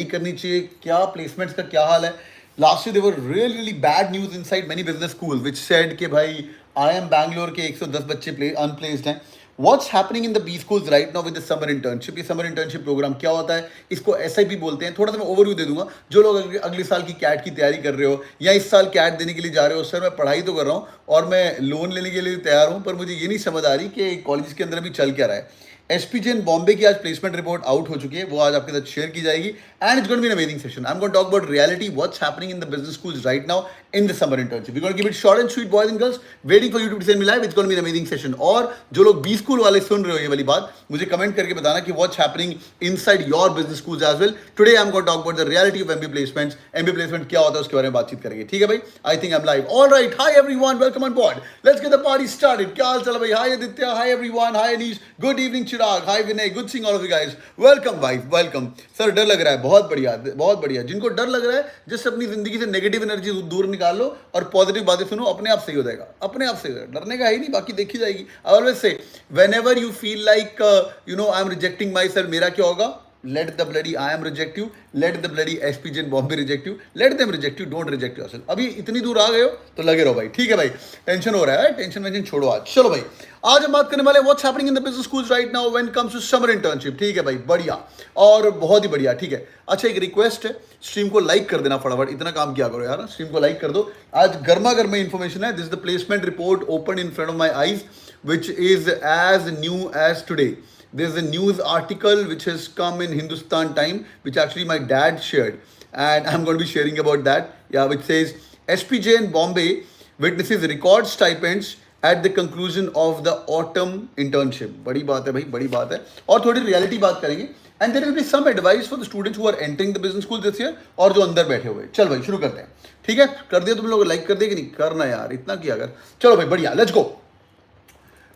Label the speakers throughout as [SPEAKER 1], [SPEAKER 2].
[SPEAKER 1] करनी चाहिए, क्या प्लेसमेंट्स का क्या हाल है. Last year there were really bad news inside many business school which said कि भाई IIM बैंगलोर के 110 बच्चे अनप्लेस्ड हैं. What's happening in the B schools right now with the summer internship. ये समर इंटर्नशिप प्रोग्राम क्या होता है, इसको SIP बोलते हैं. थोड़ा सा मैं ओवरव्यू दे दूंगा. जो लोग अगले साल की कैट की तैयारी कर रहे हो या इस साल कैट देने के लिए जा रहे हो, सर मैं पढ़ाई तो कर रहा हूँ और मैं लोन लेने के लिए तैयार हूँ, पर मुझे ये नहीं समझ आ रही कि कॉलेज के अंदर भी चल क्या रहा है. SPJN बॉम्बे की आज प्लेसमेंट रिपोर्ट आउट हो चुकी है, वो आज आपके साथ शेयर की जाएगी. And it's going to be an amazing session. I am going to talk about reality, what's happening in the business schools right now in the summer internship. We going to keep it short and sweet boys and girls, waiting for you to send me live. It's going to be an amazing session. और जो लोग B school वाले सुन रहे हो ये वाली बात, मुझे कमेंट करके बताना कि what's happening inside your business schools as well. Today I am going to talk about the reality of MBA placements. MBA placement क्या होता है उसके बारे में बातचीत करेंगे. ठीक है भाई, I think I am live. Alright, hi everyone, welcome on board. Let's get the party started. क्या हाल चाल है भाई? Hi Aditya, hi everyone, hi Anish, good evening Chirag, hi Vinay, good seeing all of you guys. Welcome भाई, वेलकम. सर डर लग रहा है, बहुत बढ़िया बहुत बढ़िया. जिनको डर लग रहा है, जस्ट अपनी जिंदगी से नेगेटिव एनर्जी दूर निकाल लो और पॉजिटिव बातें सुनो, अपने आप सही हो जाएगा. अपने आप सही हो जाएगा, डरने का है ही नहीं, बाकी देखी जाएगी. I always say whenever you feel like I am rejecting my self, मेरा क्या होगा? Let the bloody IIM reject you. Let the bloody SPJN Bombay reject you. Let them reject you. Don't reject yourself. अभी इतनी दूर आ गए हो तो लगे रहो भाई. ठीक है भाई, टेंशन हो रहा है, टेंशन वेंशन छोड़ो आज. चलो भाई, आज हम बात करने वाले what's happening in the business schools right now when comes to summer internship. ठीक है भाई, बढ़िया और बहुत ही बढ़िया. ठीक है, अच्छा एक रिक्वेस्ट है, स्ट्रीम को लाइक कर देना फटाफट. इतना काम किया करो यार, स्ट्रीम को लाइक कर दो. आज गर्मा गर्मा इन्फॉर्मेशन है. This is the placement report open in front of my eyes which is as new as today. There's a news article which has come in Hindustan Time, which actually my dad shared, and I'm going to be sharing about that. Yeah, which says SPJN Bombay witnesses record stipends at the conclusion of the autumn internship. बड़ी बात है भाई, बड़ी बात है. और थोड़ी reality बात करेंगे. And there will be some advice for the students who are entering the business school this year और जो अंदर बैठे हुए. चल भाई शुरू करते हैं. ठीक है, कर दिया तुम लोग, लाइक कर दिया कि नहीं? करना यार, इतना किया कर. चलो भाई बढ़िया, लेट्स गो.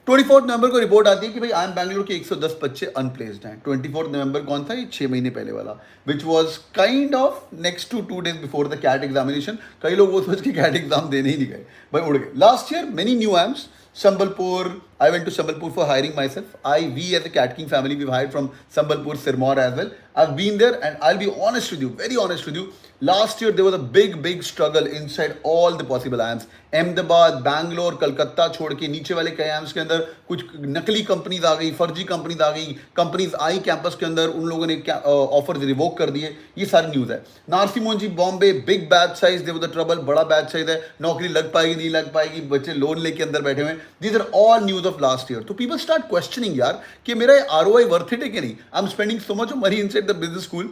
[SPEAKER 1] 24 नवंबर को रिपोर्ट आती है कि भाई IIM बैंगलोर के 110 बच्चे अनप्लेस्ड हैं. 24 नवंबर कौन था? ये 6 महीने पहले वाला, which was kind of next to 2 days before the CAT examination. कई लोग वो सोच के कैट एग्जाम देने ही नहीं गए भाई, उड़ गए. Last year many new IIMs. Sambalpur, I went to Sambalpur for hiring myself. We as a Cat King family, we've hired from Sambalpur, Sirmaur as well. I've been there and I'll be honest with you, very honest with you. Last year there was a big struggle inside all the possible IIMs. Ahmedabad, Bangalore, Calcutta छोड़ के नीचे वाले कई IIMs के अंदर कुछ नकली companies आ गई, फर्जी कंपनीज आ गई. कंपनीज आई कैंपस के अंदर, उन लोगों ने ऑफर्स रिवोक कर दिए. ये सारी न्यूज़ है. Narsee Monjee Bombay, big batch size, there was the trouble. बड़ा बैच साइज है, नौकरी लग पाएगी नहीं लग पाएगी, बच्चे लोन लेके अंदर बैठे हुए हैं. These are all news of last year. तो people start questioning यार कि मेरा ROI worth it है कि नहीं. I'm spending so much of money inside the business school.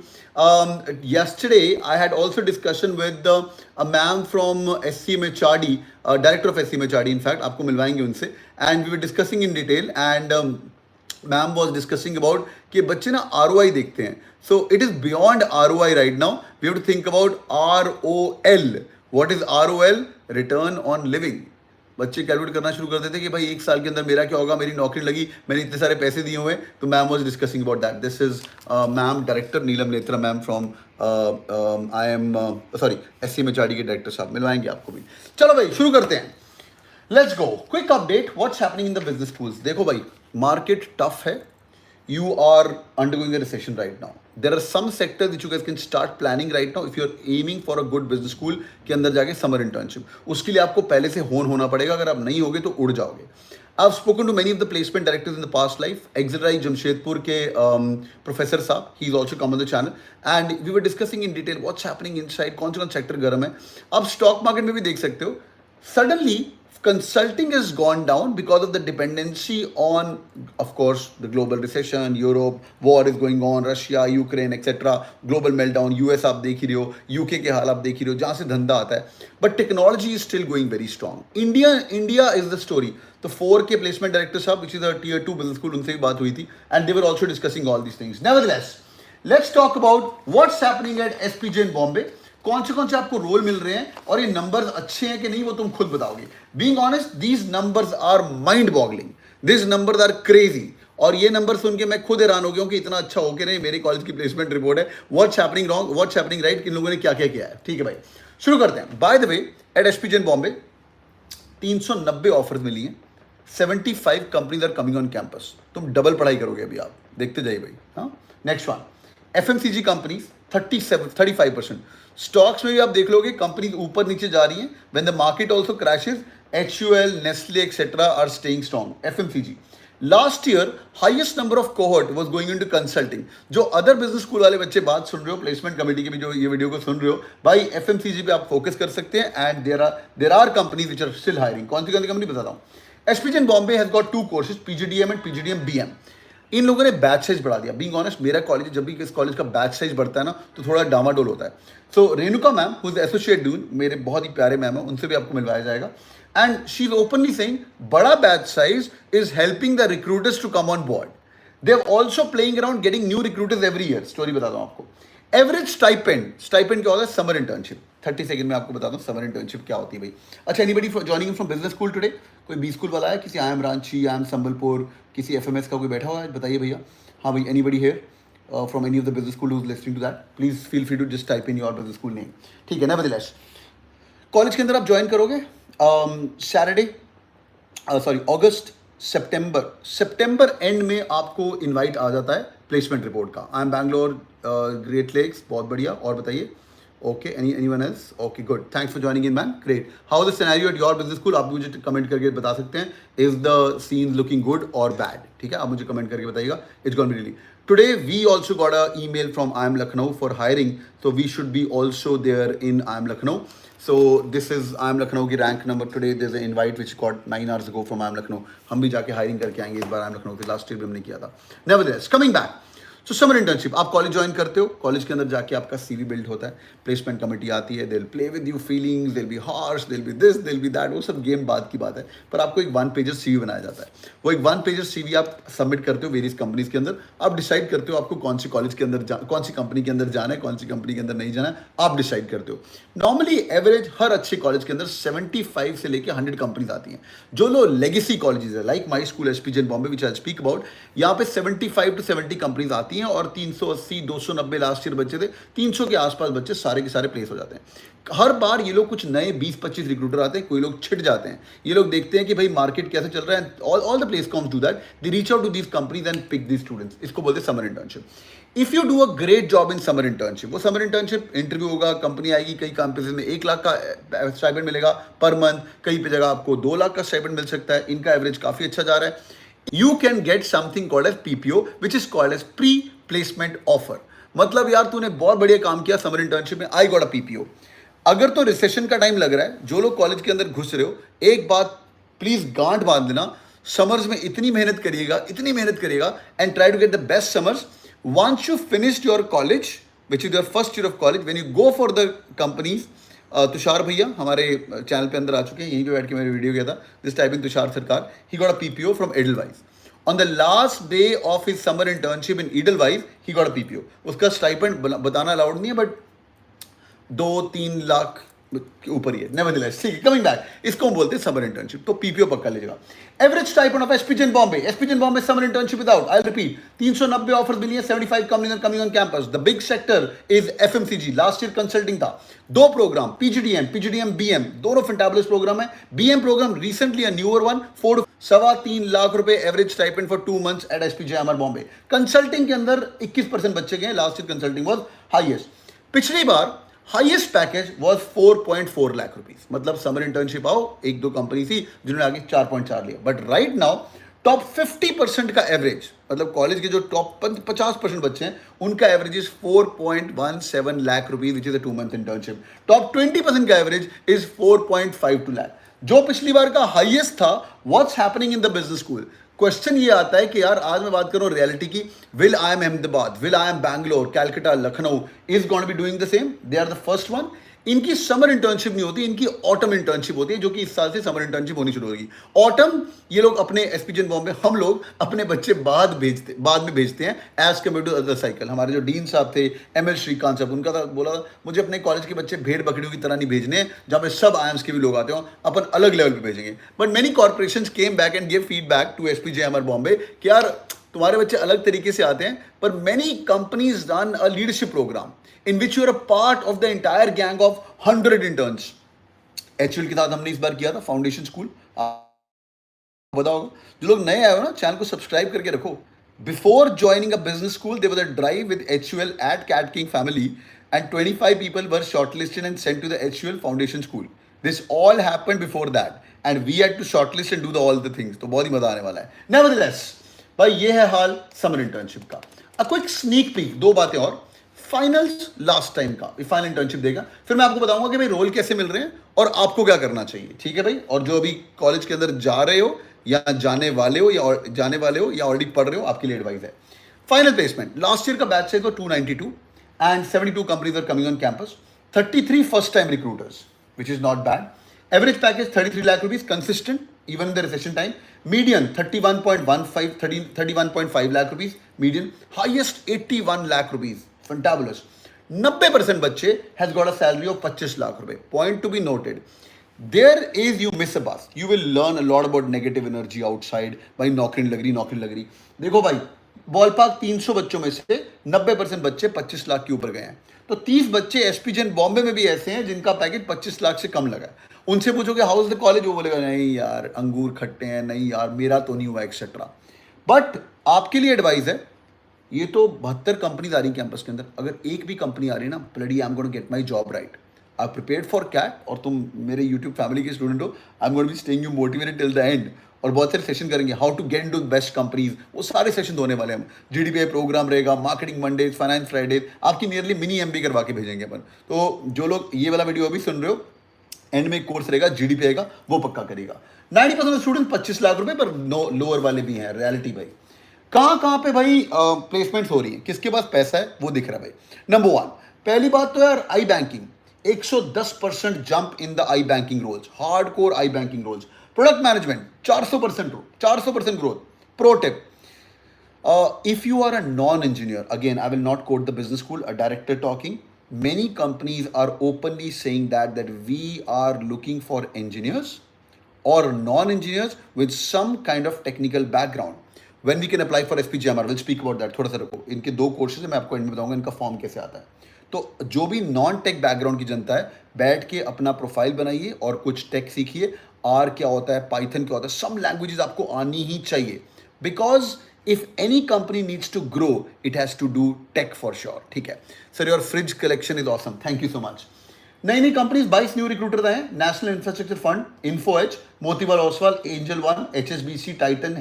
[SPEAKER 1] Yesterday I had also discussion with a ma'am from SCMHRD, director of SCMHRD in fact, आपको मिलवाएंगे उनसे. And we were discussing in detail and ma'am was discussing about कि बच्चे ना ROI देखते हैं. So it is beyond ROI right now. We have to think about ROL. What is ROL? Return on living. बच्चे calculate करना शुरू कर देते कि भाई एक साल के अंदर मेरा क्या होगा, मेरी नौकरी लगी, मैंने इतने सारे पैसे दिए हुए. तो ma'am was discussing about that. This is ma'am director Neelam Netra ma'am from IIM SCMHRD के डायरेक्टर साहब, मिलवाएंगे आपको भी. चलो भाई शुरू करते हैं. Let's go. Quick update, what's happening in the business schools. देखो भाई, मार्केट टफ है. You are undergoing a recession right now. There are some sectors which you guys can start planning right now if you are aiming for a good business school के अंदर जाके summer internship. उसके लिए आपको पहले से होना पड़ेगा. अगर आप नहीं होगे तो उड़ जाओगे. I've spoken to many of the placement directors in the past life. Exeter Jamshedpur के प्रोफेसर साहब, he is also come on the channel and we were discussing in detail what's happening inside. कौन सा सेक्टर गर्म है. आप stock market में भी देख सकते हो. Suddenly consulting has gone down because of the dependency on, of course, the global recession, Europe, war is going on, Russia, Ukraine, etc. Global meltdown, US आप देख ही रहे हो, UK के हाल आप देख ही रहे हो, जहाँ से धंधा आता है. But technology is still going very strong. India is the story. तो 4 के placement director साहब, which is a tier 2 business school, उनसे भी बात हुई थी, and they were also discussing all these things. Nevertheless, let's talk about what's happening at SPJN Bombay. कौन से आपको रोल मिल रहे हैं और ये नंबर्स अच्छे हैं कि नहीं वो तुम खुद बताओगे. Being honest, these numbers are mind boggling. This numbers are crazy. और ये नंबर सुन के मैं खुद हैरान हो गया हूँ कि इतना अच्छा हो के नहीं. मेरे कॉलेज की प्लेसमेंट रिपोर्ट है. What's happening wrong, what's happening right, किन लोगों ने क्या क्या किया है. ठीक है भाई, शुरू करते हैं. By the way, at SPJN Bombay 390 offers मिली हैं. 75 companies are coming on campus. तुम डबल पढ़ाई करोगे अभी, आप देखते जाइए भाई. हाँ, next one, FMCG companies 35%। Stocks में भी आप देख लोगे कंपनी ऊपर नीचे जा रही हैं. When the market also crashes, HUL, Nestle, etc. are staying strong. FMCG. Last year highest number of cohort was going into consulting. जो अदर बिजनेस स्कूल वाले बच्चे बात सुन रहे हो, प्लेसमेंट कमेटी के भी जो ये वीडियो को सुन रहे हो, भाई एफएमसीजी पे आप फोकस कर सकते हैं. And there are companies which are still hiring. कौन सी कंपनी बताता हूँ. SP Jain Bombay has got 2 courses, PGDM and PGDM BM. इन लोगों ने बैच साइज बढ़ा दिया. बीइंग ऑनेस्ट, मेरा कॉलेज जब भी किस कॉलेज का बैच साइज बढ़ता है ना तो थोड़ा डामाडोल होता है. So Renuka ma'am who is associate dean, मेरे बहुत ही प्यारे मैम है, उनसे भी आपको मिलवाया जाएगा. And she's openly saying बड़ा batch size is helping the recruiters to come on board. They're also playing around getting new recruiters every year. Story बताता हूँ आपको. Average stipend क्या होता है? Summer internship. 30 सेकंड में आपको बताता हूँ summer internship क्या होती है भाई. अच्छा, anybody joining from business school today? कोई B school वाला है? किसी IIM रांची, IIM संबलपुर, किसी FMS का कोई बैठा हुआ है? बताइए भैया. हाँ भाई, anybody here from any of the business school who's listening to that? Please feel free to just type in your business school name. ठीक है ना. Nevertheless, कॉलेज के अंदर आप ज्वाइन करोगे सैटरडे, सॉरी अगस्त, सितंबर एंड में आपको इनवाइट आ जाता है प्लेसमेंट रिपोर्ट का. I am Bangalore, Great Lakes, बहुत बढ़िया. और बताइए. Okay, anyone else? Okay, good. Thanks for joining in man. Great. How the scenario at your business school? आप मुझे कमेंट करके बता सकते हैं. Is the scene looking good और बैड? ठीक है, आप मुझे कमेंट करके बताइएगा. It's gonna be really. Today we also got a email from IIM Lucknow for hiring, so we should be also there in IIM Lucknow. So this is IIM Lucknow की rank number. Today there's an invite which got 9 hours ago from IIM Lucknow. हम भी जाके hiring करके आएंगे इस बार IIM Lucknow के. Last year भी हमने किया था. Nevertheless, coming back. सो समर इंटर्नशिप, आप कॉलेज ज्वाइन करते हो, कॉलेज के अंदर जाके आपका CV बिल्ड होता है, प्लेसमेंट कमेटी आती है, दिल प्ले विद यू फीलिंग्स, दिल बी हार्श, दिल बी दिस, दिल बी दैट, वो सब गेम बात की बात है. पर आपको एक 1 पेजर CV बनाया जाता है. वो एक 1 पेजर CV आप सबमिट करते हो वेरियस कंपनीज के अंदर. आप डिसाइड करते हो आपको कौन सी कॉलेज के अंदर कौन सी कंपनी के अंदर जाना है, कौन सी कंपनी के अंदर नहीं जाना है, आप डिसाइड करते हो. नॉर्मली एवरेज हर अच्छे कॉलेज के अंदर 75 से लेकर 100 कंपनीज आती हैं. जो लोग लेगेसी कॉलेजेस है like my school SP Jain Bombay which I speak about, यहाँ पे 75 to 70 कंपनीज आती हैं और 380, 290 लास्ट ईयर बच्चे थे, 300 के आसपास बच्चे सारे के सारे प्लेस हो जाते हैं. हर बार ये लोग कुछ नए 20-25 रिक्रूटर आते हैं, कोई लोग छिट जाते हैं. ये लोग देखते हैं कि भाई मार्केट कैसे चल रहा है. All the place comms do that, they reach out to these companies and pick these students. इसको बोलते हैं summer internship. If you do a great job in summer internship, वो समर इंटर्नशिप इंटरव्यू होगा, company आएगी, कई campuses में 1 लाख का stipend मिलेगा पर मंथ, कहीं पे जगह आपको 2 लाख का स्टाइपेंड मिल सकता है. इनका एवरेज काफी अच्छा जा रहा है. You can get something called as PPO which is called as pre placement offer. मतलब यार तूने बहुत बढ़िया काम किया समर इंटर्नशिप में, आई गॉट अ PPO. अगर तो रिसेशन का टाइम लग रहा है, जो लोग कॉलेज के अंदर घुस रहे हो, एक बात प्लीज गांठ बांध देना, समर्स में इतनी मेहनत करिएगा and try to get the best summers. Once you finished your college which is your first year of college, when you go for the companies, Tushar भैया हमारे चैनल पे अंदर आ चुके हैं, यहीं पे बैठ के मैंने वीडियो किया था, दिस टाइपिंग तुषार सरकार, ही got a PPO from Edelweiss. On the last day of his summer internship in Edelweiss, he got a PPO. उसका स्टाइपेंड बताना अलाउड नहीं है, बट 2-3 लाख के ऊपर ही है. नेवरदलेस, ठीक है. कमिंग बैक, इसको हम बोलते हैं समर इंटर्नशिप, तो PPO पक्का लीजिएगा. Average stipend of SP Jain Bombay summer internship without, I repeat, 390 offers मिली है, 75 companies coming on campus. The big sector is FMCG. Last year consulting था, 2 प्रोग्राम, PGDM BM, दोनों फैंटाबुलस प्रोग्राम है. BM program recently a newer one, 4.25 lakh रुपए average stipend for 2 months at SPJIMR Bombay. Consulting के अंदर 21% बच्चे गए. Last year consulting was highest. पिछली बार highest package was 4.4 lakh rupees. मतलब समर इंटर्नशिप आओ, 1-2 कंपनी थी जिन्होंने आगे 4.4 लिया. बट राइट नाउ टॉप 50% का एवरेज, मतलब कॉलेज के जो टॉप 50% बच्चे हैं, उनका average is 4.17 lakh rupees which is a 2 month internship. Top 20% का एवरेज इज 4.52 लाख, जो पिछली बार का हाईएस्ट था. What's happening in the business school? Question ये आता है कि यार आज मैं बात करूं रियलिटी की, will IIM Ahmedabad, will IIM Bangalore, Calcutta, Lucknow is going to be doing the same. They are the first one. इनकी समर इंटर्नशिप नहीं होती, इनकी ऑटम इंटर्नशिप होती है, जो कि इस साल से समर इंटर्नशिप होनी शुरू होगी. ऑटम ये लोग अपने एसपीजेन बॉम्बे, हम लोग अपने बच्चे बाद में भेजते हैं as compare to other cycle. हमारे जो डीन साहब थे, ML श्रीकांत साहब, उनका था, बोला मुझे अपने कॉलेज के बच्चे भेड़ बकरियों की तरह नहीं भेजने, जहाँ पे सब IIMs के भी लोग आते हो, अपन अलग लेवल पे भेजेंगे. But many corporations came back and give feedback to SPJIMR Bombay कि यार तुम्हारे बच्चे अलग तरीके से आते हैं, पर many companies run a leadership programme in which you are a part of the entire gang of 100 interns. HUL के साथ हमने इस बार किया था फाउंडेशन स्कूल. पता होगा, जो लोग नए आए हो ना, चैनल को सब्सक्राइब करके रखो. Before joining a business school, there was a drive with HUL at Cat King family, and 25 people were shortlisted and sent to the HUL Foundation School. This all happened before that, and we had to shortlist and do all the things. तो बहुत ही मजा आने वाला है. Nevertheless, भाई ये है हाल summer internship का. A quick sneak peek, दो बातें और. फाइनल्स लास्ट टाइम का फाइनल इंटर्नशिप देगा, फिर मैं आपको बताऊंगा कि भाई रोल कैसे मिल रहे हैं और आपको क्या करना चाहिए. ठीक है भाई. और जो अभी कॉलेज के अंदर जा रहे हो या जाने वाले हो या ऑलरेडी पढ़ रहे हो, आपके लिए एडवाइस है. फाइनल प्लेसमेंट लास्ट ईयर का बैच है तो 292 and 72 companies are coming on campus. 33 first time recruiters, which is not bad. Average package 33 lakh rupees, consistent even in the recession time. Median 31.5 lakh rupees. Median highest 81 lakh rupees. Fantabulous. 90% बच्चे has got a salary of 25 lakh रुपए. Point to be noted. There is you miss a bus. You will learn a lot about negative energy outside. भाई नौकरी नहीं लग रही. देखो भाई, ball park 300 बच्चों में से 90% बच्चे 25 लाख के ऊपर गए हैं. तो 30 बच्चे एसपीजेन बॉम्बे में भी ऐसे हैं जिनका पैकेज 25 लाख से कम लगा है. उनसे पूछोगे हाउ इज द कॉलेज, वो बोलेगा नहीं यार अंगूर खट्टे हैं, नहीं यार मेरा तो नहीं हुआ एक्सेट्रा. बट आपके लिए एडवाइस है, ये तो 72 कंपनीज आ रही कैंपस के अंदर. अगर एक भी कंपनी आ रही है ना, bloody I am gonna get my job right. I prepared for CAT, और तुम मेरे यूट्यूब फैमिली के स्टूडेंट हो, I am gonna be staying you motivated till the end. और बहुत सारे सेशन करेंगे, how to get into best companies, वो सारे सेशन होने वाले हम. जीडीपीआई प्रोग्राम रहेगा, मार्केटिंग मंडेज, फाइनेंस फ्राइडे, आपकी नियरली मिनी एमबी करवा के भेजेंगे अपन. तो जो लोग ये वाला वीडियो अभी सुन रहे हो, एंड में कोर्स रहेगा जीडीपीआई का, वो पक्का करेगा. 90% स्टूडेंट 25 लाख रुपए पर लोअर वाले भी हैं. रियलिटी भाई कहाँ पे भाई प्लेसमेंट्स हो रही है, किसके पास पैसा है वो दिख रहा है भाई. नंबर 1, पहली बात तो यार I banking, 110% jump in the I banking roles, hardcore I banking roles. Product management 400% growth. Pro tip, if you are a non-engineer, again I will not quote the business school, a director talking, many companies are openly saying that we are looking for engineers or non-engineers with some kind of technical background. When we can apply for SPGMR, we'll speak about that. थोड़ा सा रखो, इनके 2 courses है, मैं आपको and में बताऊंगा इनका फॉर्म कैसे आता है. तो जो भी नॉन टेक बैकग्राउंड की जनता है, बैठ के अपना प्रोफाइल बनाइए और कुछ टेक सीखिए. आर क्या होता है, पाइथन क्या होता है, सम लैंग्वेजेस आपको आनी ही चाहिए. Because if any company needs to grow, it has to do tech for sure. ठीक है sir, your fridge collection is awesome, thank you so much. नई कंपनीज, 22 न्यू रिक्रूटर आए हैं. नेशनल इंफ्रास्ट्रक्चर फंड, इन्फोएच, Motilal Oswal, Angel One, HSBC, Titan,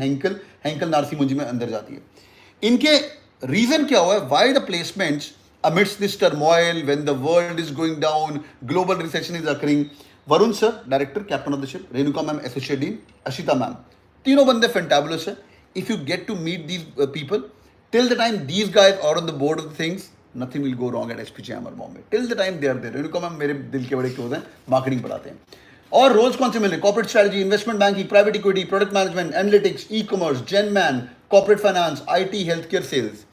[SPEAKER 1] Henkel Narsee Monjee में अंदर जाती है. इनके रीजन क्या हुआ है, why the placements amidst this turmoil, when the world is going down, global recession is occurring. Varun sir director captain of the ship, Renuka ma'am associate dean, Ashita ma'am, तीनों बंदे फैंटाबुलस है. If you get to meet these people, till the time these guys are on the board of the things, nothing will go wrong at SPJIMR Bombay. Till the time they are there. Renuka ma'am मेरे दिल के बड़े close हैं, marketing पढ़ाते हैं. और roles कौन से मिल रहे हैं, corporate strategy, investment banking, private equity, product management, analytics, e commerce, gen man, corporate finance, IT, health care, sales.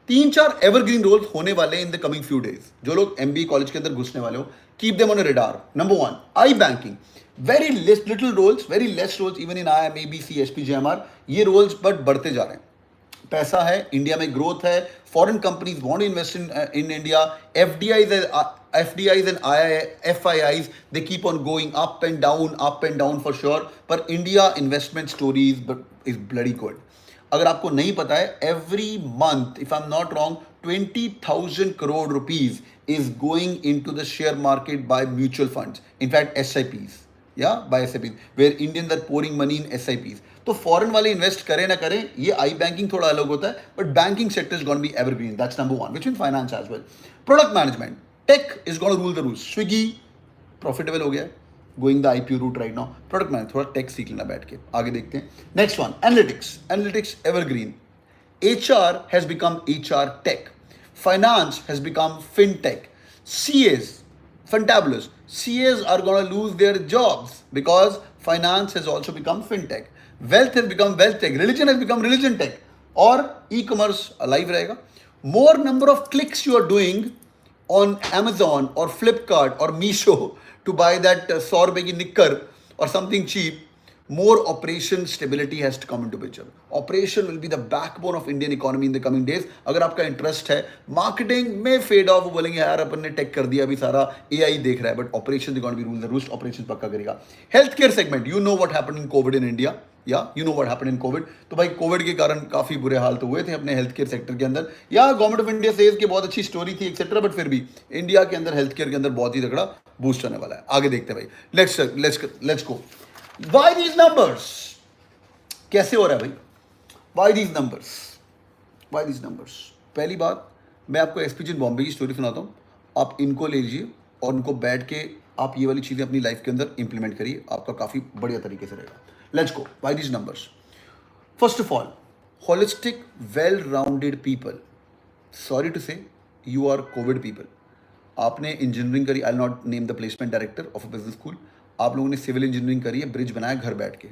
[SPEAKER 1] 3-4 evergreen roles होने वाले in the coming few days. जो लोग एमबीए कॉलेज के अंदर घुसने वाले हो, keep them on radar. Number 1, I banking, very little roles, very less roles even in IIM, ABC, SPGMR. ये रोल्स बट बढ़ते जा रहे हैं. पैसा है, इंडिया में ग्रोथ है, foreign companies want to invest in India. FDIs and FIIs, they keep on going up and down for sure. पर India investment story is bloody good. अगर आपको नहीं पता है, every month, if I'm not wrong, 20,000 crore rupees is going into the share market by mutual funds. In fact, SIPs, by SIPs, where Indians are pouring money in SIPs. तो foreign वाले invest करें ना करें, ये आई banking थोड़ा अलग होता है, but banking sector is gonna be evergreen. That's number 1, which means finance as well. Product management, tech is gonna rule the rules. Swiggy profitable हो गया, going the IPO route right now. Product manage, थोड़ा tech सीख लेना बैठ के, आगे देखते हैं. Next one, analytics evergreen. HR has become HR tech. Finance has become fintech. CAs, fantabulous. CAs are going to lose their jobs because finance has also become fintech. Wealth has become wealth tech. Religion has become religion tech. और e-commerce alive रहेगा. More number of clicks you are doing on Amazon or Flipkart or Meesho to buy that 100 रुपए की निक्कर or something cheap, more operation stability has to come into picture. Operation will be the backbone of Indian economy in the coming days. अगर आपका interest है, marketing में fade off, बोलेंगे यार अपन ने टेक कर दिया, अभी सारा AI देख रहा है, but operation is going to be rule the roost. Operation पक्का करेगा. Health care segment, you know what happened in covid in India. या you know what happened in covid. तो भाई कोविड के कारण काफ़ी बुरे हाल तो हुए थे अपने हेल्थ केयर सेक्टर के अंदर, या गवर्नमेंट ऑफ इंडिया सेज कि बहुत अच्छी स्टोरी थी एक्सेट्रा, बट फिर भी इंडिया के अंदर हेल्थ केयर के अंदर बहुत ही तगड़ा बूस्ट होने वाला है। आगे देखते हैं भाई, let's go. Why these numbers, कैसे हो रहा है भाई, व्हाई दीज नंबर्स। पहली बात, मैं आपको एसपीजी बॉम्बे की स्टोरी सुनाता हूँ, आप इनको ले लीजिए और उनको बैठ के आप ये वाली चीज़ें अपनी लाइफ के अंदर इंप्लीमेंट करिए, आपका काफ़ी बढ़िया तरीके से रहेगा। Let's go, why these numbers. First of all, holistic well rounded people, sorry to say you are covid people. आपने इंजीनियरिंग करी, I not name the placement director of a business school, आप लोगों ने सिविल इंजीनियरिंग करी है, bridge बनाया घर बैठ के।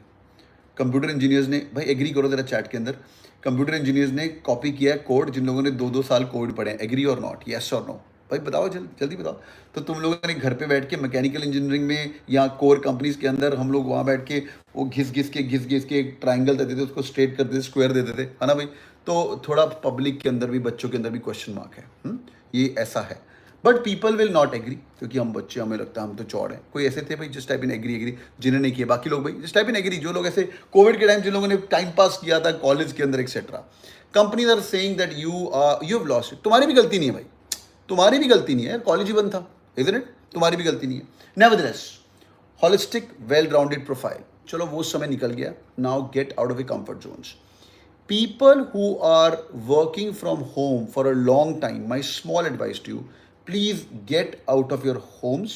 [SPEAKER 1] कंप्यूटर इंजीनियर्स ने, भाई एग्री करो जरा चैट के अंदर, कंप्यूटर इंजीनियर्स ने कॉपी किया है कोड जिन लोगों ने 2-2 साल कोविड पढ़े हैं, एग्री और नॉट, यस और नो, भाई बताओ जल्दी बताओ। तो तुम लोगों ने घर पे बैठ के मैकेनिकल इंजीनियरिंग में या कोर कंपनीज के अंदर, हम लोग वहाँ बैठ के वो घिस घिस के एक ट्राइंगल देते थे, उसको स्ट्रेट कर देते, स्क्वायर देते थे, है ना भाई। तो थोड़ा पब्लिक के अंदर भी, बच्चों के अंदर भी क्वेश्चन मार्क है, ये ऐसा है। But people will not agree, क्योंकि हम बच्चे, हमें लगता है हम तो चौड़ हैं। कोई ऐसे थे भाई जस्ट टाइप इन एग्री जिन्हें नहीं किया, बाकी लोग भाई जस्ट टाइप इन एग्री, जो लोग ऐसे कोविड के टाइम जिन लोगों ने टाइम पास किया था कॉलेज के अंदर etcetera. Companies are saying that you have lost it, तुम्हारी भी गलती नहीं है भाई, तुम्हारी भी गलती नहीं है, कॉलेज ही बंद था, इजंट इट, तुम्हारी भी गलती नहीं है। Nevertheless, holistic well rounded profile, चलो वो समय निकल गया, now get out of a comfort Jones. People who are working from home for a long time, my small advice to you, please get out of your homes.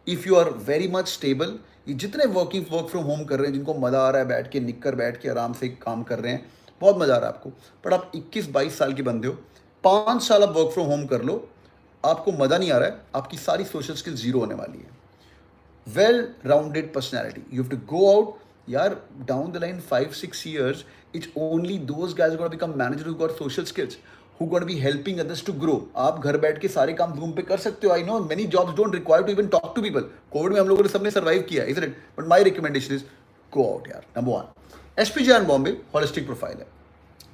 [SPEAKER 1] If you are very much stable, ये जितने work from home कर रहे हैं, जिनको मज़ा आ रहा है बैठ के निक्कर बैठ के आराम से काम कर रहे हैं, बहुत मज़ा आ रहा है आपको, पर आप 21-22 साल के बंदे हो, 5 साल आप वर्क फ्रॉम होम कर लो, आपको मज़ा नहीं आ रहा है, आपकी सारी सोशल स्किल जीरो होने वाली है। Well rounded personality, you have to go out यार, down the line 5-6 years, it's only those guys who are going to become manager who got social skills, who going to be helping others to grow. आप घर बैठ के सारे काम Zoom पे कर सकते हो, I know many jobs don't require to even talk to people. Covid में हम लोगों ने सबने सर्वाइव किया, isn't it? But my recommendation is go out यार। Number 1, SPJ Bombay holistic profile है,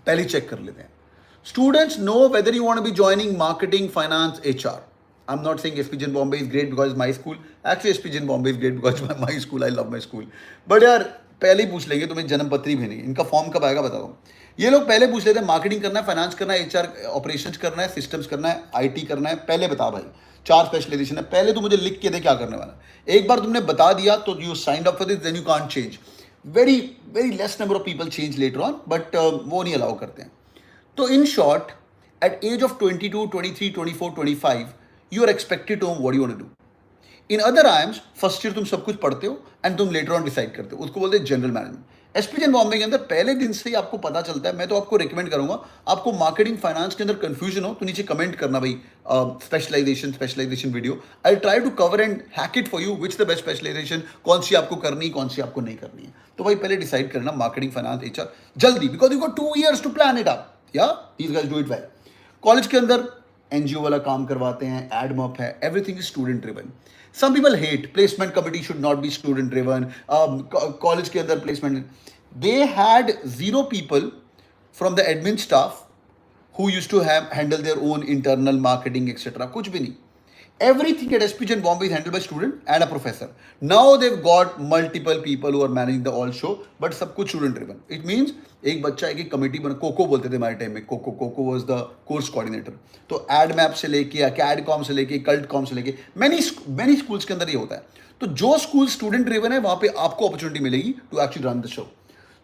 [SPEAKER 1] पहले चेक कर लेते हैं। Students know whether you want to be joining marketing, finance, HR. I'm not saying SPJ Bombay is great because my school. Actually, SPJ Bombay is great because my school. I love my school. But यार पहले ही पूछ लेंगे तुम्हें जन्म पत्री भी नहीं, इनका फॉर्म कब आएगा बताओ। ये लोग पहले पूछ लेते हैं मार्केटिंग करना है, फाइनेंस करना है, एचआर ऑपरेशंस करना है, सिस्टम्स करना है, आईटी करना है, पहले बता भाई, 4 स्पेशलाइजेशन है, पहले तो मुझे लिख के दे क्या करने वाला है। एक बार तुमने बता दिया तो you signed up for this, then you can't change. Very very less number of people change later on, but वो नहीं अलाउ करते हैं। तो in short, at age of 22, 23, 24, 25, you are expected to what you want to do. In other IIMs first year तुम सब कुछ पढ़ते हो एंड तुम लेटर ऑन डिसाइड करते हो, उसको बोलते हैं जनरल मैनेजमेंट। एसपीजे बॉम्बे के अंदर पहले दिन से ही आपको पता चलता है। मैं तो आपको रिकमेंड करूंगा, आपको मार्केटिंग फाइनेंस के अंदर कंफ्यूजन हो तो नीचे कमेंट करना भाई, specialisation video, I try to cover and hack it for you, which the best specialisation, कौन सी आपको करनी, कौन सी आपको नहीं करनी है। तो भाई पहले डिसाइड करना मार्केटिंग फाइनेंस एचआर जल्दी, because you got 2 years to plan it up, या these guys do it well. College के अंदर एनजीओ वाला काम करवाते हैं, एडमॉप है, everything is student driven. Some people hate placement committee should not be student driven. College के अंदर placement, they had 0 people from the admin staff who used to handle their own internal marketing etc. कुछ भी नहीं, everything at SPJ and Bombay is handled by student and a professor. Now they've got multiple people who are managing the all show, but सब कुछ student driven. It means एक बच्चा एक committee बना, cocoa बोलते थे हमारे टाइम में, cocoa was the course coordinator. तो AdMap से लेके ACADCom से लेके CultCom से लेके many schools के अंदर ये होता है। तो जो स्कूल स्टूडेंट ड्रिवन है वहाँ पे आपको अपॉर्चुनिटी मिलेगी to actually run the show.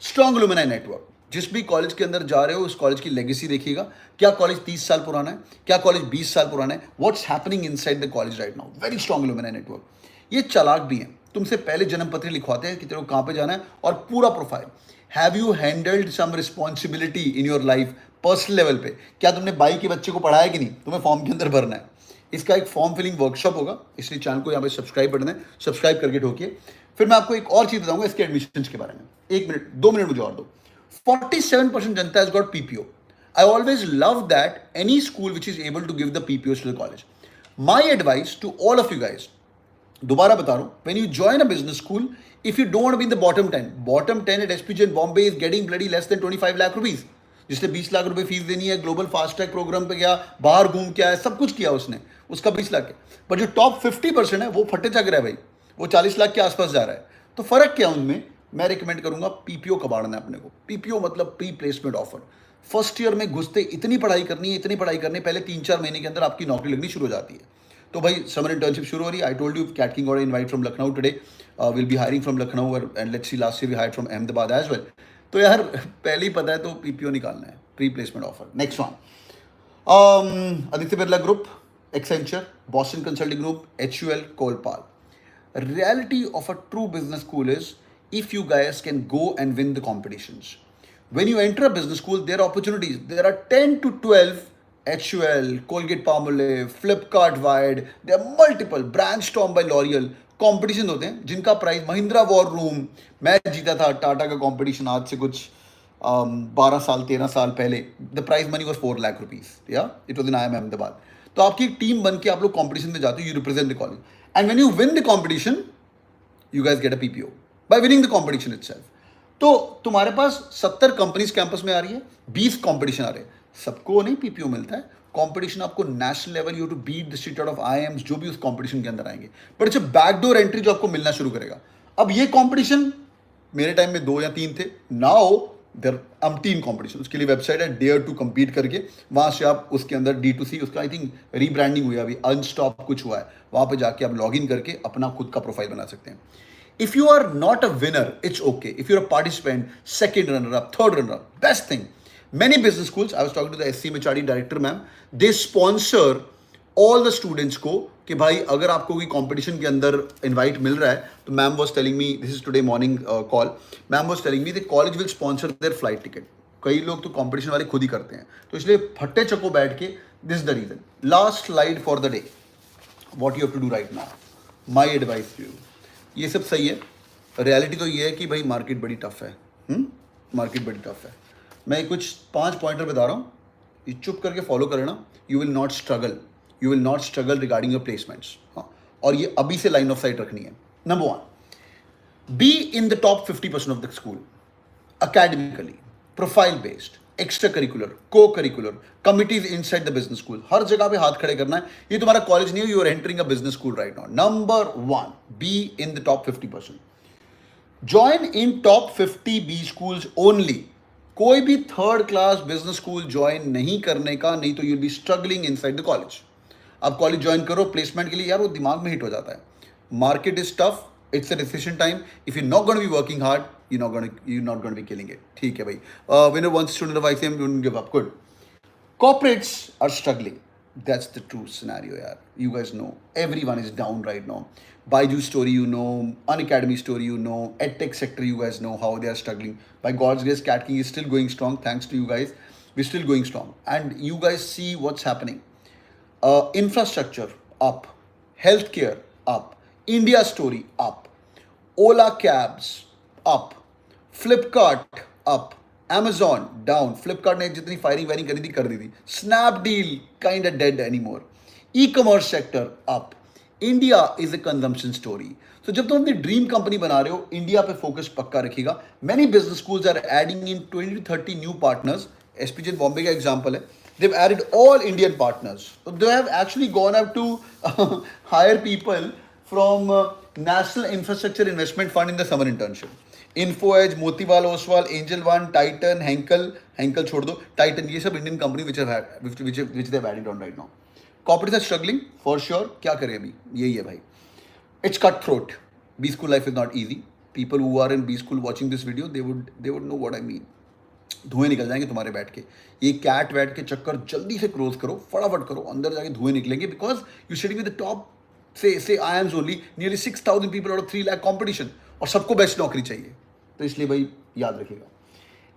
[SPEAKER 1] Strong alumni network, जिस भी कॉलेज के अंदर जा रहे हो उस कॉलेज की लेगेसी देखिएगा, क्या कॉलेज 30 साल पुराना है, क्या कॉलेज 20 साल पुराना है, what's happening inside the college right now. Very strong alumni network. ये चालाक भी हैं, तुमसे पहले जन्म पत्र लिखवाते हैं कि तेरे को कहाँ पे जाना है और पूरा profile. Have you handled some responsibility in your life personal level पे, क्या तुमने बाई के बच्चे को पढ़ाया कि नहीं, तुम्हें फॉर्म के अंदर भरना है। इसका एक फॉर्म फिलिंग वर्कशॉप होगा, इसलिए चैनल को यहाँ पे सब्सक्राइब बटन है, सब्सक्राइब करके ठोकिए। फिर मैं आपको एक और चीज़ बताऊंगा इसके एडमिशंस के बारे में। 1 मिनट 2 मिनट मुझे और दो। 47% जनता has got PPO. I always love that any school which is able to give the PPOs to the college. My advice to all of you guys, दोबारा बता रहा हूँ, when you join a business school, if you don't want to be in the bottom 10 at SPJ and Bombay is getting bloody less than 25 lakh rupees. जिसने 20 लाख रुपए fees देनी है, global fast track programme पे गया, बाहर घूम के आया, सब कुछ किया उसने, उसका 20 लाख है। पर जो टॉप 50% है वो फटे चक रहा है भाई, वो 40 लाख के आसपास जा रहा है। तो फर्क क्या उनमें, मैं रिकमेंड करूंगा पीपीओ कबाड़ना है अपने को। पीपीओ मतलब pre placement offer. First year में घुसते इतनी पढ़ाई करनी है, इतनी पढ़ाई करनी है, पहले 3-4 महीने के अंदर आपकी नौकरी लगनी शुरू हो जाती है। तो भाई समर इंटर्नशिप शुरू हो रही है। I told you CAT king got invite from Lucknow today, will be hiring from Lucknow and let's see, last year we hired from Ahmedabad as well. तो यार पहले ही पता है तो पीपीओ निकालना है, pre placement offer. Next one, Aditya Birla Group, Accenture, Boston Consulting Group, HUL, Colpal. Reality of a true business school is if you guys can go and win the competitions. When you enter a business school, there are opportunities. There are 10 to 12 HUL, Colgate Palmolive, Flipkart Wired. There are multiple, Brandstorm by L'Oreal. Competition होते हैं जिनका price, Mahindra war room, मैं जीता था टाटा का competition आज से कुछ 12 साल 13 साल पहले। The prize money was 4 lakh rupees, या it was in IIM Ahmedabad. तो आपकी एक टीम बन के आप लोग कॉम्पिटिशन में जाते हो, you represent the college, and when you win the competition you guys get a PPO bye winning the competition itself. तो तुम्हारे पास 70 कंपनीज कैंपस में आ रही है, 20 कॉम्पिटिशन आ रहे हैं, सबको नहीं पीपीओ मिलता है। कंपटीशन आपको national level, you to beat the street out of IIMs जो भी उस कंपटीशन के अंदर आएंगे, but it's a backdoor entry जो आपको मिलना शुरू करेगा। अब ये कंपटीशन मेरे टाइम में 2 या 3 थे, नाउ देयर अमटीन कॉम्पिटिशन। उसके लिए वेबसाइट है डेयर टू कम्पीट करके, वहाँ से आप उसके अंदर D2C, उसका आई थिंक रीब्रांडिंग हुई है अभी, अनस्टॉप कुछ हुआ है, वहाँ पे जाके आप लॉग इन करके अपना खुद का प्रोफाइल बना सकते हैं। If you are not a winner, it's okay. If you're a participant, second runner-up, third runner-up, best thing. Many business schools, I was talking to the SC MHRD director ma'am, they sponsor all the students को कि भाई अगर आपको कोई competition के अंदर invite मिल रहा है, तो ma'am was telling me, this is today morning call, ma'am was telling me the college will sponsor their flight ticket. कई लोग तो competition वाले खुद ही करते हैं, तो इसलिए फट्टे चक्को बैठ के, this is the reason. Last slide for the day. What you have to do right now. My advice to you. ये सब सही है, रियलिटी तो ये है कि भाई मार्केट बड़ी टफ है, मार्केट बड़ी टफ है। मैं कुछ 5 पॉइंटर बता रहा हूँ, ये चुप करके फॉलो कर लेना, you will not struggle, you will not struggle regarding your placements. हाँ, और ये अभी से लाइन ऑफ साइट रखनी है। Number 1, be in the top 50% of the school, academically, profile based, extra curricular, co curricular, committees inside the business school, हर जगह पे हाथ खड़े करना है। ये तुम्हारा कॉलेज नहीं है, you are entering a business school right now. Number 1, be in the top 50%, join in top 50 B schools only. कोई भी third class business school join नहीं करने का, नहीं तो you will be struggling inside the college. आप college join करो placement के लिए, यार वो दिमाग में हिट हो जाता है। Market is tough, it's a recession time. If you're not going to be working hard, you're not going to be killing it. ठीक है भाई, winner once student of ICM, don't give up. Good. Corporates are struggling. That's the true scenario, yaar. You guys know everyone is down right now. Byju's story, you know. Unacademy story, you know. EdTech sector, you guys know how they are struggling. By God's grace, Cat King is still going strong. Thanks to you guys, we're still going strong. And you guys see what's happening. Infrastructure up, healthcare up. India story up, Ola cabs up, Flipkart up, Amazon down. Flipkart ने जितनी firing wiring करी थी कर दी थी। Snapdeal kind of dead anymore. E-commerce sector up. India is a consumption story. So जब तुम अपनी dream company बना रहे हो, इंडिया पे फोकस पक्का रखिएगा। Many business schools are adding in 20 to 30 new partners. SPJ Bombay का एग्जाम्पल है। They've added all Indian partners. So they have actually gone up to hire people from National Infrastructure Investment Fund in the summer internship. Info Edge, Motilal Oswal, Angel One, Titan, Henkel छोड़ दो, Titan, ये सब Indian company which they have added on right now. Corporates are struggling for sure. क्या करें अभी, यही है भाई. It's cutthroat. B school life is not easy. People who are in B school watching this video, they would know what I mean. धुएं निकल जाएंगे तुम्हारे बैठ के, ये कैट वैट के चक्कर जल्दी से क्लोज करो, फटाफट करो, अंदर जाके धुएं निकलेंगे, because you sitting with the top से IIMs only, nearly 6,000 people out of 3 lakh competition, और सबको बेस्ट नौकरी चाहिए। तो इसलिए भाई याद रखिएगा,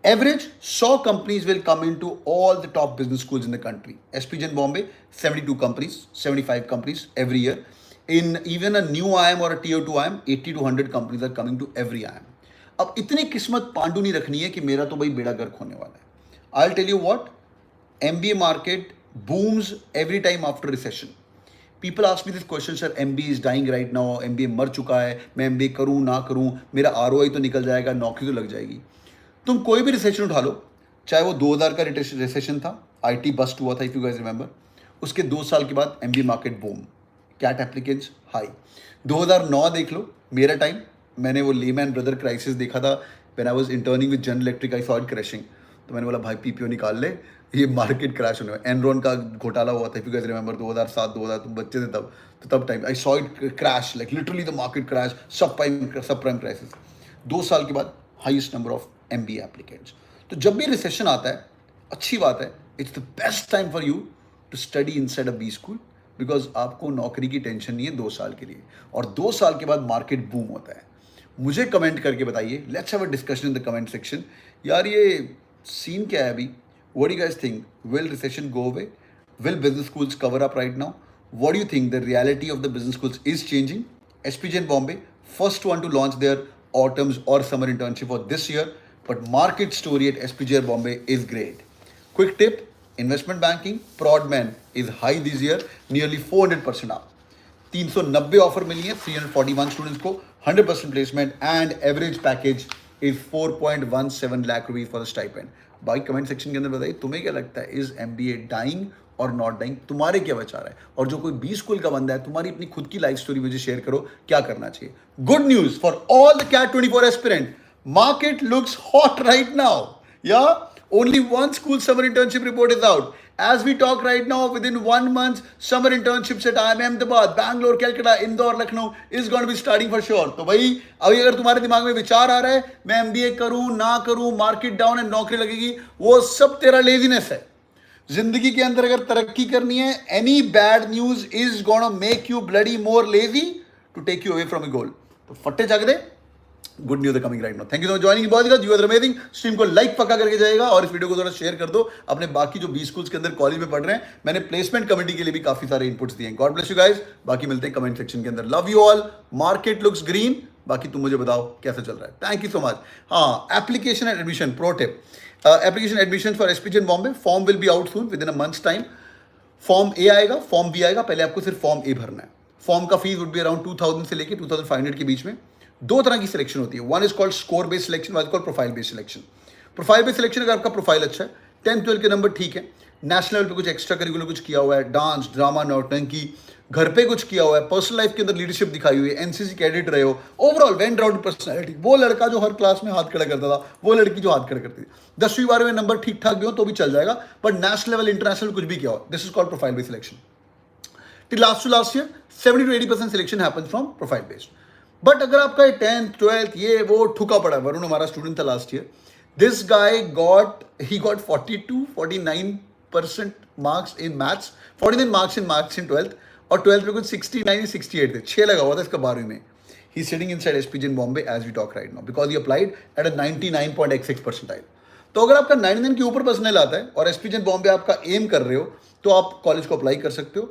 [SPEAKER 1] average 100 companies will come into all the top business schools in the country. SPJ in Bombay, 72 companies, 75 companies every year. In even a new IIM or a tier 2 IIM, 80 to 100 companies are coming to every IIM. अब इतनी किस्मत पांडू नहीं रखनी है कि मेरा तो भाई बेड़ा गर्क होने वाला है। I will tell you what, MBA market booms every time after recession. People ask me this question, sir MBA is dying right now, MBA मर चुका है, मैं MBA करूँ ना करूँ, मेरा ROI तो निकल जाएगा, नौकरी तो लग जाएगी। तुम कोई भी रिसेशन उठा लो, चाहे वो 2000 का रिसेशन था, IT बस्ट हुआ था, इफ यू गाइस रिमेंबर, उसके 2 साल के बाद MBA market boom, CAT applicants high. 2009 देख लो, मेरा टाइम, मैंने वो लेमैन ब्रदर क्राइसिस देखा था when I was interning with general electric, I saw it crashing. तो मैंने बोला भाई पीपीओ निकाल ले, ये मार्केट क्रैश होने वाला। एनरॉन का घोटाला हुआ था, इफ यू गाइस रिमेंबर, 2007 2000, तुम बच्चे थे तब, तो तब time I saw it crash, like literally the market crash, subprime crisis. 2 साल के बाद highest number of MBA applicants. तो जब भी रिसेशन आता है, अच्छी बात है, it's the best time for you to study inside a B school, because आपको नौकरी की टेंशन नहीं है 2 साल के लिए, और 2 साल के बाद मार्केट बूम होता है। मुझे कमेंट करके बताइए, let's have a discussion in the comment section. यार ये सीन क्या है अभी? What do you guys think? Will recession go away? Will business schools cover up right now? What do you think? The reality of the business schools is changing. SPJ in Bombay, first one to launch their autumn's or summer internship for this year. But market story at SPJ Bombay is great. Quick tip, investment banking, Prodman is high this year, nearly 400% up. 390 offer मिली है 341 students को, 100% placement and average package is 4.17 lakh rupees for the stipend. भाई comment section के अंदर बताइए तुम्हें क्या लगता है, इज एमबीए डाइंग और नॉट डाइंग? तुम्हारे क्या विचार है? और जो कोई बी स्कूल का बंदा है, तुम्हारी अपनी खुद की लाइफ स्टोरी मुझे शेयर करो, क्या करना चाहिए। Good news for all the CAT 24 aspirant, market looks hot right now. या only one school summer internship report is out. As we talk right now, within 1 month, summer internships at IIM Ahmedabad, Bangalore, Calcutta, Indore, Lucknow is going to be starting for sure. तो भाई अभी अगर तुम्हारे दिमाग में विचार आ रहा है मैं एमबीए करूं ना करूं, मार्केट डाउन है, नौकरी लगेगी, वो सब तेरा लेजीनेस है। जिंदगी के अंदर अगर तरक्की करनी है, any bad news is gonna make you bloody more lazy to take you away from a goal. तो फट्टे जाग दे, good news coming right now. Thank you for joining, बहुत यू आर अमेजिंग। स्ट्रीम को लाइक पक्का करके जाएगा और इस वीडियो को थोड़ा शेयर कर दो अपने बाकी जो बी स्कूल्स के अंदर कॉलेज में पढ़ रहे हैं। मैंने प्लेसमेंट कमेटी के लिए भी काफी सारे इनपुट्स दिए हैं। गॉड ब्लेस यू गाइस, बाकी मिलते हैं कमेंट सेक्शन के अंदर। Love you all. Market looks green, बाकी तुम मुझे बताओ कैसा चल रहा है। Thank you so much. हाँ, application and admission pro tip, application admission for SPJ in Bombay, form will be out soon within a months time. Form A आएगा, फॉर्म बी आएगा, पहले आपको सिर्फ फॉर्म ए भरना है। फॉर्म का फीस वुड बी अराउंड 2000 से लेके 2500 के बीच में। 2 तरह की सिलेक्शन होती है, one is called score based selection, one is called profile based selection. Profile based selection अगर आपका प्रोफाइल अच्छा है, 10th 12th के नंबर ठीक है, नेशनल लेवल पे कुछ एक्स्ट्रा करिकुलर कुछ किया हुआ है, डांस ड्रामा नौटंकी, घर पे कुछ किया हुआ है, पर्सनल लाइफ के अंदर लीडरशिप दिखाई हुई है, एनसीसी कैडेट रहे हो, ओवरऑल वेंट आउट पर्सनैलिटी, वो लड़का जो हर क्लास में हाथ खड़ा करता था, वो लड़की जो हाथ खड़ा करती थी, 10वीं 12वीं में नंबर ठीक ठाक भी हो तो भी चल जाएगा, बट नेशनल लेवल इंटरनेशनल कुछ भी किया हो, this is called profile based selection. Last to last year 70 to 80% selection happens from profile based. But अगर आपका 10th 12th ये वो ठुका पड़ा है, वरुण हमारा स्टूडेंट था last year, this guy got 42-49% marks in maths, 49 marks in maths in 12th, और 12th में कुछ 69 68 थे, 6 लगा हुआ था इसका 12वीं में। He is sitting inside SPJ in Bombay as we talk right now because he applied at a 99.86 percentile. तो अगर आपका 99 के ऊपर परसेंटाइल आता है और एसपीजे इन बॉम्बे आपका एम कर रहे हो, तो आप कॉलेज को अप्लाई कर सकते हो।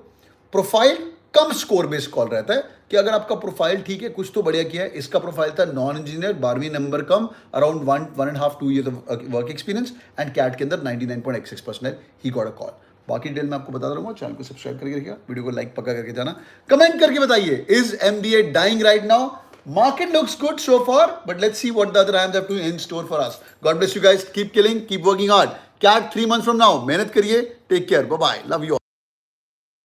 [SPEAKER 1] प्रोफाइल कम स्कोर बेस्ड कॉल रहता है कि अगर आपका प्रोफाइल ठीक है, कुछ तो बढ़िया किया है। इसका प्रोफाइल था नॉन इंजीनियर, 12वीं नंबर कम, around 1.5-2 years of work experience, and CAT के अंदर 99.86% ही गॉट अ कॉल। बाकी डिटेल मैं आपको बता रहूंगा, चैनल को सब्सक्राइब करके रखिएगा, वीडियो को लाइक पक्का करके जाना, कमेंट करके बताइए, is MBA dying right now? Market looks good so far, but let's see what the other IIMs have to in store for us. God bless you guys. Keep killing, keep working hard. CAT 3 months from now. मेहनत करिए. Take care. Bye bye. Love you all.